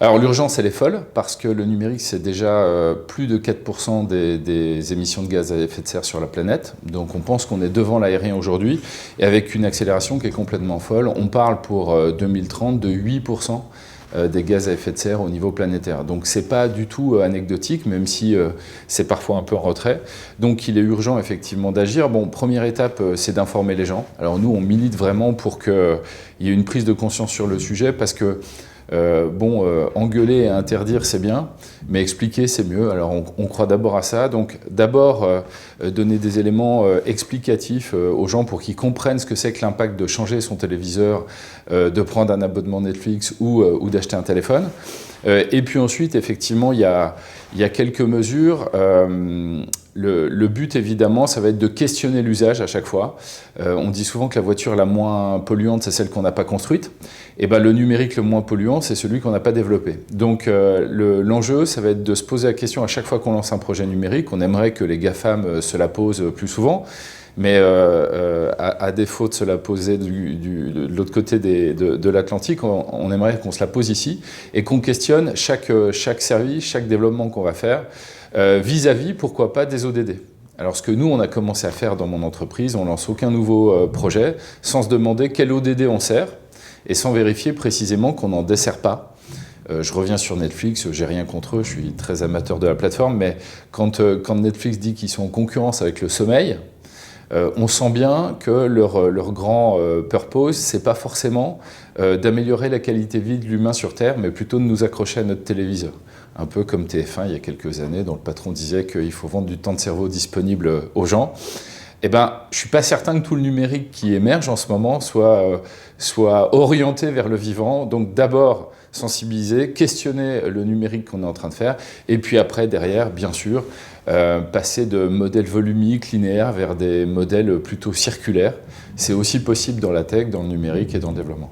Alors l'urgence, elle est folle, parce que le numérique, c'est déjà plus de 4% des émissions de gaz à effet de serre sur la planète. Donc on pense qu'on est devant l'aérien aujourd'hui, et avec une accélération qui est complètement folle. On parle pour 2030 de 8% des gaz à effet de serre au niveau planétaire. Donc c'est pas du tout anecdotique, même si c'est parfois un peu en retrait. Donc il est urgent effectivement d'agir. Bon, première étape, c'est d'informer les gens. Alors nous, on milite vraiment pour qu'il y ait une prise de conscience sur le sujet, parce que engueuler et interdire, c'est bien, mais expliquer, c'est mieux. Alors, on croit d'abord à ça. Donc, d'abord, donner des éléments explicatifs aux gens pour qu'ils comprennent ce que c'est que l'impact de changer son téléviseur, de prendre un abonnement Netflix ou d'acheter un téléphone. Et puis ensuite, effectivement, il y a quelques mesures. Le but, évidemment, ça va être de questionner l'usage à chaque fois. On dit souvent que la voiture la moins polluante, c'est celle qu'on n'a pas construite. Et ben, le numérique le moins polluant, c'est celui qu'on n'a pas développé. Donc l'enjeu, ça va être de se poser la question à chaque fois qu'on lance un projet numérique. On aimerait que les GAFAM se la posent plus souvent. Mais à défaut de se la poser de l'autre côté de l'Atlantique, on aimerait qu'on se la pose ici et qu'on questionne chaque service, chaque développement qu'on va faire vis-à-vis, pourquoi pas, des ODD. Alors ce que nous, on a commencé à faire dans mon entreprise, on lance aucun nouveau projet sans se demander quel ODD on sert et sans vérifier précisément qu'on n'en dessert pas. Je reviens sur Netflix, j'ai rien contre eux, je suis très amateur de la plateforme, mais quand Netflix dit qu'ils sont en concurrence avec le sommeil, on sent bien que leur grand purpose, c'est pas forcément d'améliorer la qualité de vie de l'humain sur Terre, mais plutôt de nous accrocher à notre téléviseur. Un peu comme TF1 il y a quelques années, dont le patron disait qu'il faut vendre du temps de cerveau disponible aux gens. Eh ben, je ne suis pas certain que tout le numérique qui émerge en ce moment soit orienté vers le vivant. Donc d'abord, sensibiliser, questionner le numérique qu'on est en train de faire, et puis après, derrière, bien sûr, passer de modèles volumiques, linéaires, vers des modèles plutôt circulaires. C'est aussi possible dans la tech, dans le numérique et dans le développement.